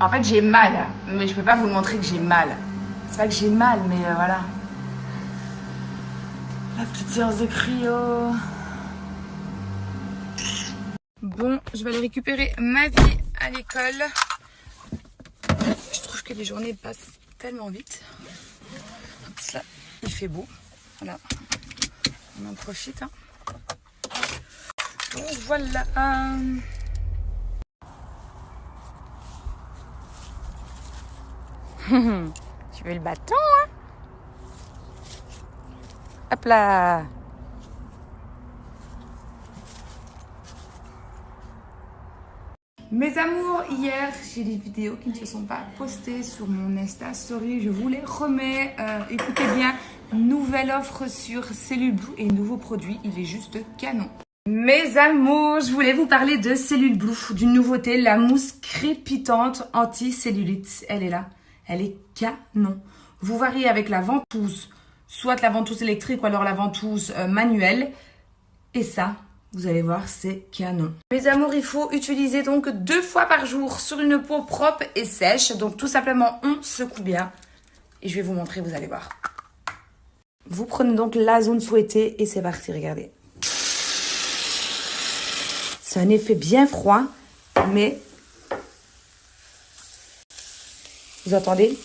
En fait, j'ai mal, mais je peux pas vous le montrer que j'ai mal. C'est pas que j'ai mal, mais voilà. La petite séance de cryo. Bon, je vais aller récupérer ma vie à l'école. Je trouve que les journées passent tellement vite. Là, il fait beau. Voilà. On en profite. Hein. Donc voilà. Tu veux le bâton, hein? Hop là. Mes amours, hier, j'ai des vidéos qui ne se sont pas postées sur mon Insta Story. Je vous les remets. Écoutez bien, nouvelle offre sur Cellule Blue et nouveau produit. Il est juste canon. Mes amours, je voulais vous parler de Cellule Blue, d'une nouveauté, la mousse crépitante anti-cellulite. Elle est là. Elle est canon. Vous variez avec la ventouse, soit la ventouse électrique ou alors la ventouse manuelle. Et ça, vous allez voir, c'est canon. Mes amours, il faut utiliser donc 2 fois par jour sur une peau propre et sèche. Donc tout simplement, on secoue bien. Et je vais vous montrer, vous allez voir. Vous prenez donc la zone souhaitée et c'est parti, regardez. C'est un effet bien froid, mais vous entendez?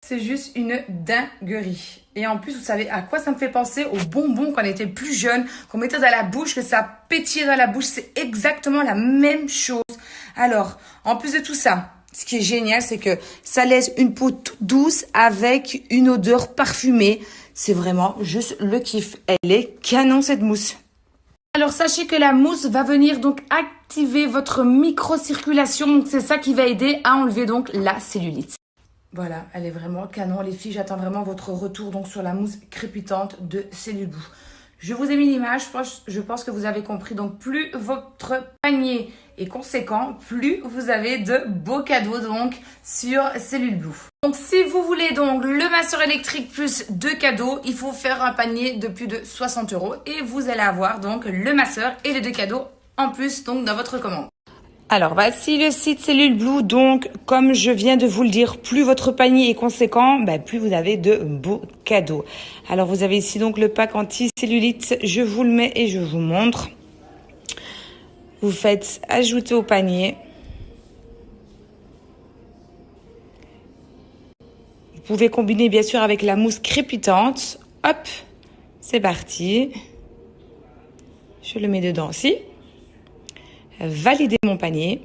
C'est juste une dinguerie. Et en plus, vous savez à quoi ça me fait penser? Aux bonbons quand on était plus jeune, qu'on mettait dans la bouche, que ça pétillait dans la bouche. C'est exactement la même chose. Alors, en plus de tout ça, ce qui est génial, c'est que ça laisse une peau toute douce avec une odeur parfumée. C'est vraiment juste le kiff. Elle est canon, cette mousse. Alors, sachez que la mousse va venir donc activer votre microcirculation. Donc, c'est ça qui va aider à enlever donc la cellulite. Voilà, elle est vraiment canon. Les filles, j'attends vraiment votre retour donc sur la mousse crépitante de Cellule Blue. Je vous ai mis l'image, je pense que vous avez compris. Donc, plus votre panier est conséquent, plus vous avez de beaux cadeaux donc sur Cellule Blue. Donc, si vous voulez donc le masseur électrique plus 2 cadeaux, il faut faire un panier de plus de 60 € et vous allez avoir donc le masseur et les 2 cadeaux en plus donc dans votre commande. Alors, voici le site Cellule Blue. Donc, comme je viens de vous le dire, plus votre panier est conséquent, plus vous avez de beaux cadeaux. Alors, vous avez ici donc le pack anti-cellulite. Je vous le mets et je vous montre. Vous faites ajouter au panier. Vous pouvez combiner bien sûr avec la mousse crépitante. Hop, c'est parti. Je le mets dedans aussi. Valider mon panier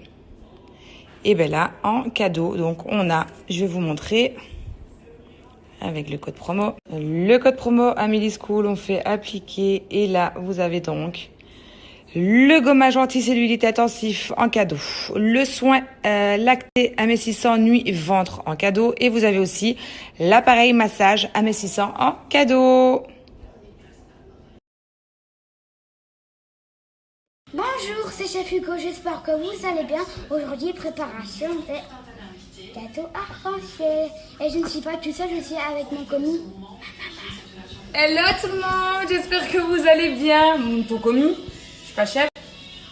et bien là en cadeau donc on a, je vais vous montrer avec le code promo Amélie School, on fait appliquer et là vous avez donc le gommage anti-cellulite intensif en cadeau, le soin lacté amincissant nuit ventre en cadeau et vous avez aussi l'appareil massage amincissant en cadeau. Bonjour, c'est Chef Hugo, j'espère que vous allez bien. Aujourd'hui, préparation de gâteau arc-en-ciel. Et je ne suis pas tout seul, je suis avec mon commis. Hello tout le monde, j'espère que vous allez bien. Ton commis, je suis pas chef.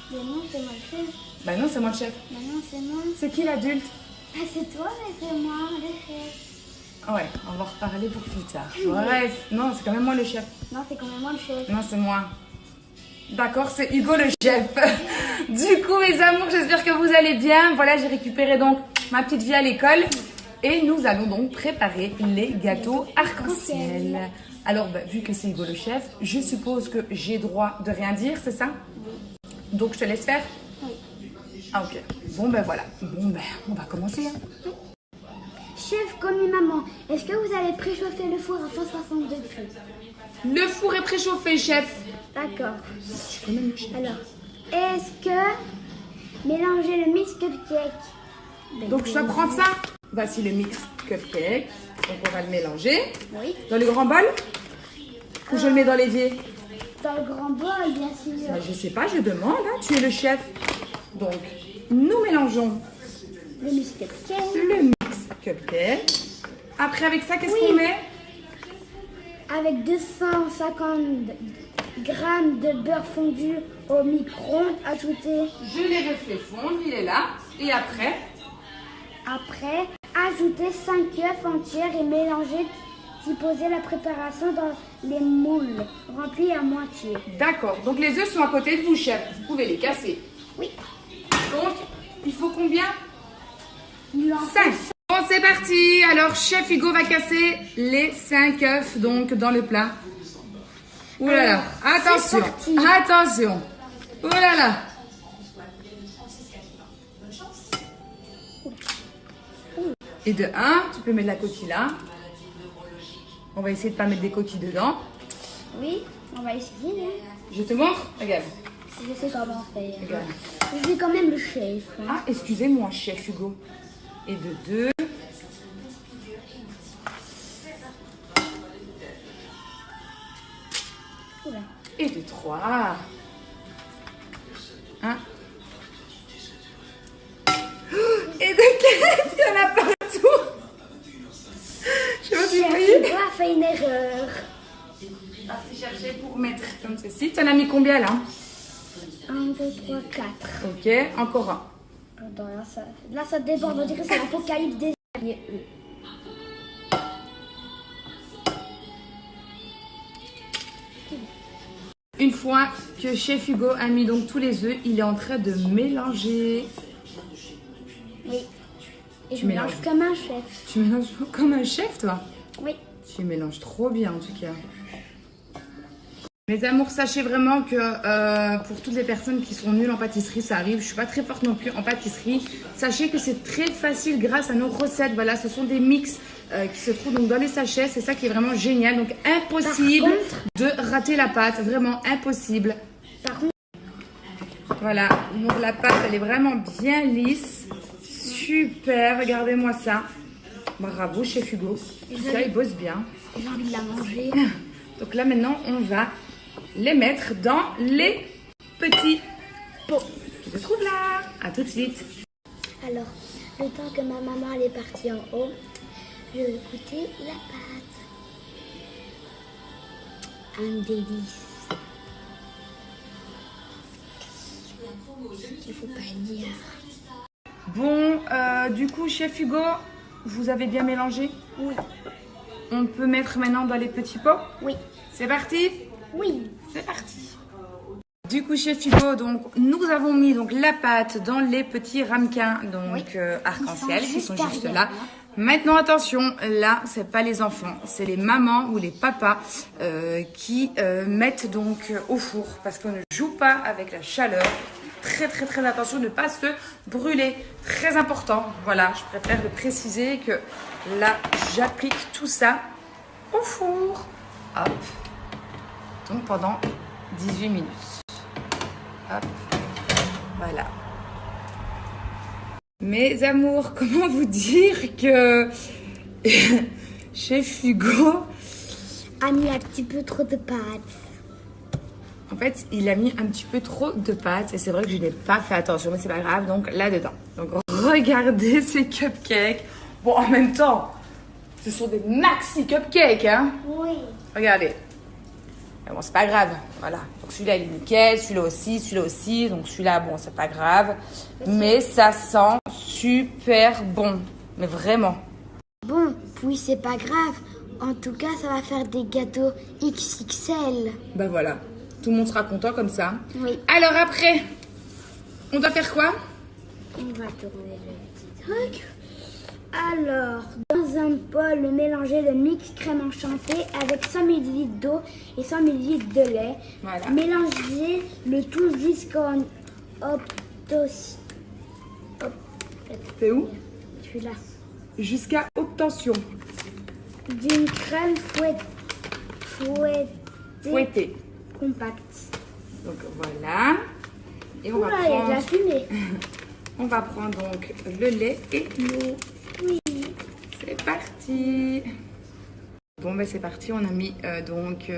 Mais non, c'est moi le chef. Bah non, c'est moi le chef. Bah non, c'est moi. C'est qui l'adulte? Ah, c'est toi, mais c'est moi le chef. Ouais, on va reparler pour plus tard. Bref, non, c'est quand même moi le chef. Non, c'est quand même moi le chef. Non, c'est moi. D'accord, c'est Hugo le chef. Du coup, mes amours, j'espère que vous allez bien. Voilà, j'ai récupéré donc ma petite vie à l'école. Et nous allons donc préparer les gâteaux arc-en-ciel. Alors, vu que c'est Hugo le chef, je suppose que j'ai droit de rien dire, c'est ça? Oui. Donc, je te laisse faire? Oui. Ah, ok. Bon, voilà. Bon, on va commencer. Hein. Chef, commis, maman, est-ce que vous allez préchauffer le four à 160 degrés? Le four est préchauffé, chef. D'accord. Alors, est-ce que mélanger le mix cupcake? Donc, je dois prendre ça. Voici le mix cupcake. Donc, on va le mélanger. Oui. Dans le grand bol? Ou je le mets dans l'évier? Dans le grand bol, bien sûr. Je sais pas, je demande. Hein. Tu es le chef. Donc, nous mélangeons Le mix cupcake. le mix cupcake. Après, avec ça, qu'est-ce qu'on met? avec 250 grammes de beurre fondu au micro-ondes. Ajoutez. Je l'ai refait fondre, il est là. Et après, Ajoutez 5 œufs entiers et mélangez. Disposez la préparation dans les moules remplis à moitié. d'accord. Donc les œufs sont à côté de vous, chef. Vous pouvez les casser. Oui. Donc, il faut combien? Il en 5. Bon, c'est parti. Alors, chef Hugo va casser les 5 œufs donc dans le plat. Ouh là là. Alors, c'est Attention. parti. Attention. Ouh là là. Et de 1, tu peux mettre la coquille là. On va essayer de pas mettre des coquilles dedans. Oui, on va essayer. Hein. Je te montre. Regarde. Je sais comment faire. Regarde. Je suis quand même le chef. Hein. Ah, excusez-moi, chef Hugo. Et de 2. Oula. Et de 3. 1. Et de 4. Il y en a partout. Je sais pas si vous voyez. Chef Hugo a fait une erreur. Parti chercher pour mettre comme ceci. Tu en as mis combien là? 1, 2, 3, 4. Ok, encore un. Attends, là, ça déborde. On dirait que c'est l'apocalypse des alliés. Une fois que chef Hugo a mis donc tous les œufs, il est en train de mélanger. Oui. Et Tu je mélange mélanges. comme un chef. Tu mélanges comme un chef, toi? Oui. Tu mélanges trop bien en tout cas. Mes amours, sachez vraiment que pour toutes les personnes qui sont nulles en pâtisserie, ça arrive. Je suis pas très forte non plus en pâtisserie. Sachez que c'est très facile grâce à nos recettes. Voilà, ce sont des mix qui se trouvent donc dans les sachets. C'est ça qui est vraiment génial. Donc impossible de rater la pâte. Vraiment impossible. Par contre, Voilà, donc la pâte, elle est vraiment bien lisse. Super, regardez-moi ça. Bravo, chef Hugo. En tout cas, il bosse bien. j'ai envie de la manger. Donc là, maintenant, on va les mettre dans les petits pots qui se trouvent là. À tout de suite. Alors, le temps que ma maman elle est partie en haut, je vais goûter la pâte. Un délice. Il faut pas dire. Bon, du coup, chef Hugo, vous avez bien mélangé? Oui. On peut mettre maintenant dans les petits pots. Oui. C'est parti? Oui. C'est parti. Du coup, chef Hugo, donc nous avons mis donc la pâte dans les petits ramequins donc arc-en-ciel qui sont juste là. Maintenant, attention, là, c'est pas les enfants, c'est les mamans ou les papas qui mettent donc au four parce qu'on ne joue pas avec la chaleur. Très très très attention de ne pas se brûler. Très important. Voilà, je préfère le préciser que là, j'applique tout ça au four. Hop. Donc pendant 18 minutes. Hop. Voilà. Mes amours, comment vous dire que chef Hugo A mis un petit peu trop de pâte. en fait, il a mis un petit peu trop de pâte et c'est vrai que je n'ai pas fait attention, mais c'est pas grave. Donc là-dedans. Donc regardez ces cupcakes. Bon, en même temps, ce sont des maxi cupcakes, hein. Oui. Regardez. Mais bon, c'est pas grave. Voilà. Donc celui-là, il est nickel. Celui-là aussi. Donc celui-là, bon, c'est pas grave. Mais ça sent super bon. Mais vraiment. Bon, puis c'est pas grave. En tout cas, ça va faire des gâteaux XXL. Ben voilà. Tout le monde sera content comme ça. Oui. Alors après, on doit faire quoi? On va tourner le petit truc. Alors, dans un bol, mélanger le mix crème enchantée avec 100 ml d'eau et 100 ml de lait. Voilà. Mélangez le tout jusqu'en C'est où? Je suis là. Jusqu'à obtention. D'une crème Fouettée. compacte. Donc voilà. Et on Oula, va il y a de prendre, la fumée. on va prendre donc le lait et l'eau. Oui. C'est parti. Bon ben c'est parti, on a mis donc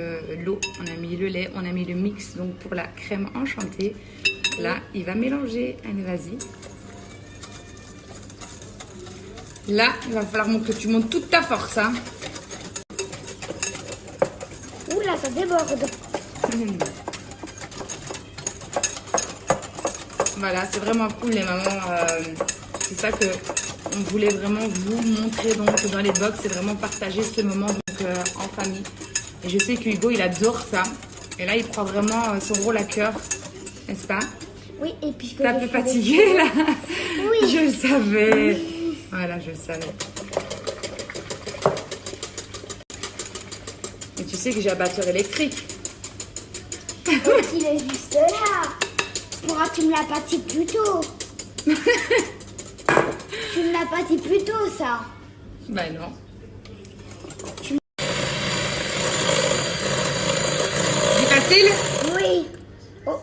l'eau, on a mis le lait, on a mis le mix donc pour la crème enchantée. Là, il va mélanger. Allez, vas-y. Là, il va falloir que tu montes toute ta force. Hein. Oula, ça déborde. Voilà, c'est vraiment cool les mamans. C'est ça que on voulait vraiment vous montrer donc dans les box. C'est vraiment partager ce moment donc, en famille. Et je sais que Hugo, il adore ça. Et là, il prend vraiment son rôle à cœur. N'est-ce pas? Oui, et puis... T'es un peu fatiguée là? Oui. Je le savais. Voilà, je le savais. Et tu sais que j'ai un batteur électrique. Donc, il est juste là. Pourquoi tu me l'as pas dit plus tôt? Tu me l'as pas dit plus tôt, ça. Ben non. C'est facile? Oui. Oh.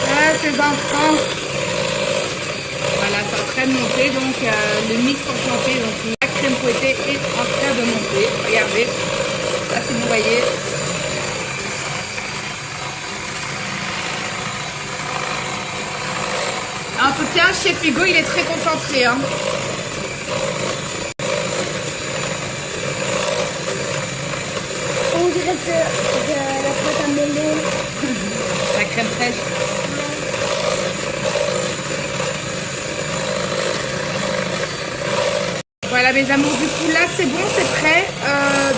Ah, ces enfants. Voilà, c'est en train de monter. Donc, le mix enchanté, donc la crème fouettée est en train de monter. Regardez. Là, si vous voyez. En tout cas, chef Hugo, il est très concentré. Hein. On dirait que de la pâte à mêler. La crème fraîche. Voilà mes amours, du coup là c'est bon, c'est prêt.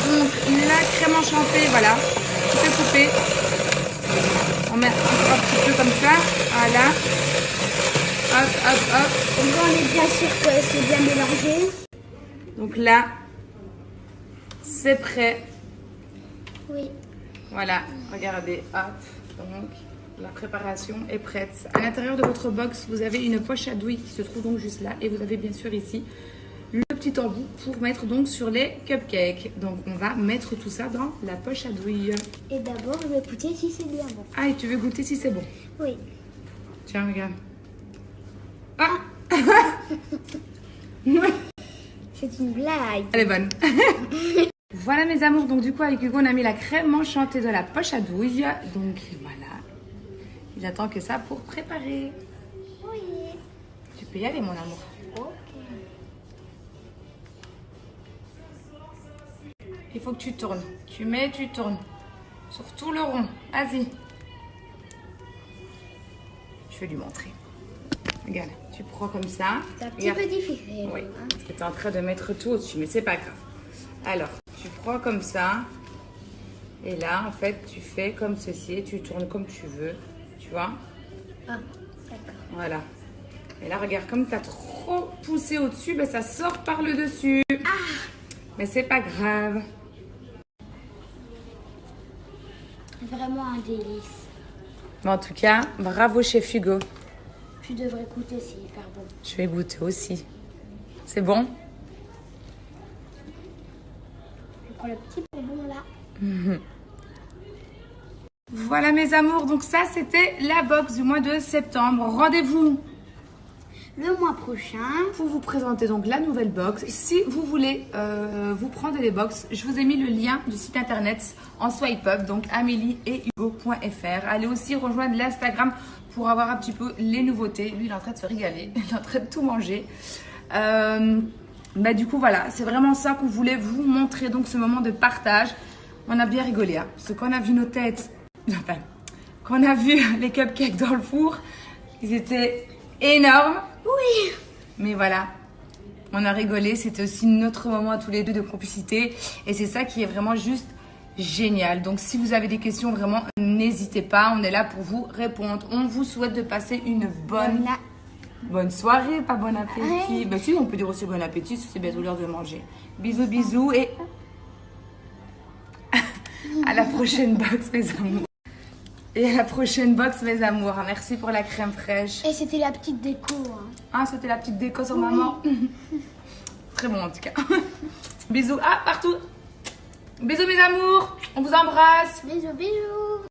Donc la crème enchantée, voilà, tout est coupé. On met encore un petit peu comme ça, voilà. Hop, hop, hop. On est bien sûr que c'est bien mélangé. Donc là, c'est prêt. Oui. Voilà, regardez, hop. Donc la préparation est prête. À l'intérieur de votre box, vous avez une poche à douille qui se trouve donc juste là. Et vous avez bien sûr ici le petit embout pour mettre donc sur les cupcakes. Donc on va mettre tout ça dans la poche à douille. Et d'abord, je vais goûter si c'est bien bon. Ah, et tu veux goûter si c'est bon? Oui. Tiens, regarde. Ah. C'est une blague. Elle est bonne. Voilà mes amours, donc du coup avec Hugo on a mis la crème enchantée de la poche à douille. Donc voilà. Il attend que ça pour préparer. Oui. Tu peux y aller mon amour. Ok. Il faut que tu tournes. Tu mets, tu tournes. Sur tout le rond. Vas-y. Je vais lui montrer. Regarde, tu prends comme ça. C'est un petit Regarde. peu difficile. Oui, Hein. parce que tu es en train de mettre tout au-dessus, mais c'est pas grave. Alors, tu prends comme ça. Et là, en fait, tu fais comme ceci et tu tournes comme tu veux. Tu vois? Ah, d'accord. Voilà. Et là, regarde, comme tu as trop poussé au-dessus, ben, ça sort par le dessus. Mais c'est pas grave. Vraiment un délice. Mais en tout cas, bravo chef Hugo. Tu devrais goûter, c'est hyper bon. Je vais goûter aussi. C'est bon? Je prends le petit bonbon là. Voilà mes amours, donc ça c'était la box du mois de septembre. Rendez-vous Le mois prochain. pour vous présenter donc la nouvelle box. Si vous voulez vous prendre les box, je vous ai mis le lien du site internet en swipe up, donc amelieethugo.fr. Allez aussi rejoindre l'Instagram pour avoir un petit peu les nouveautés. Lui il est en train de se régaler, il est en train de tout manger. Du coup voilà, c'est vraiment ça qu'on voulait vous montrer, donc ce moment de partage. On a bien rigolé, hein, parce qu'on a vu nos têtes, enfin, qu'on a vu les cupcakes dans le four, ils étaient énormes. Oui. Mais voilà, on a rigolé, c'était aussi notre moment à tous les deux de complicité. Et c'est ça qui est vraiment juste génial. Donc si vous avez des questions, vraiment, n'hésitez pas, on est là pour vous répondre. On vous souhaite de passer une bonne soirée, pas bon appétit. Ouais. Bah si, on peut dire aussi bon appétit, c'est bientôt l'heure de manger. Bisous, bisous et à la prochaine box, mes amours. Et à la prochaine box, mes amours. Merci pour la crème fraîche. Et c'était la petite déco. Hein. Ah, c'était la petite déco sur maman. Très bon en tout cas. Bisous. Ah, partout. Bisous, mes amours. On vous embrasse. Bisous, bisous.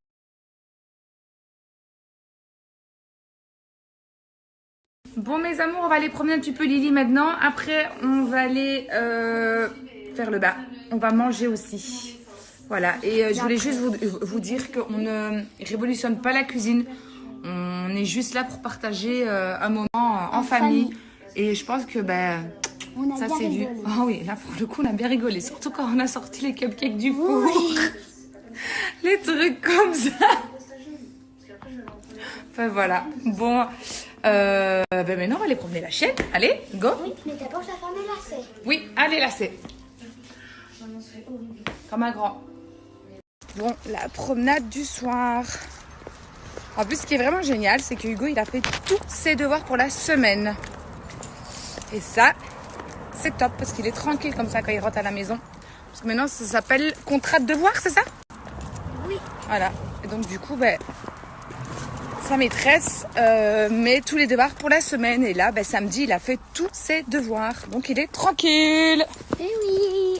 Bon, mes amours, on va aller promener un petit peu Lily maintenant. Après, on va aller faire le bas. On va manger aussi. Voilà. Et je voulais juste vous dire qu'on ne révolutionne pas la cuisine. On est juste là pour partager un moment en famille. Et je pense que On a Ça, bien c'est vu. rigolé. Ah oui, là, pour le coup, on a bien rigolé. Surtout quand on a sorti les cupcakes du four. Oui. Les trucs comme ça. Enfin, voilà. Bon, ben maintenant, on va aller promener la chienne. Allez, go. Oui, mais d'abord, je vais fermer la lacet. Oui, allez, là, c'est. Comme un grand. Bon, la promenade du soir. En plus, ce qui est vraiment génial, c'est que Hugo, il a fait tous ses devoirs pour la semaine. Et ça, c'est top parce qu'il est tranquille comme ça quand il rentre à la maison. Parce que maintenant, ça s'appelle contrat de devoir, c'est ça? Oui. Voilà. Et donc, du coup, ben, sa maîtresse met tous les devoirs pour la semaine. Et là, ben, samedi, il a fait tous ses devoirs. Donc, il est tranquille. Eh oui.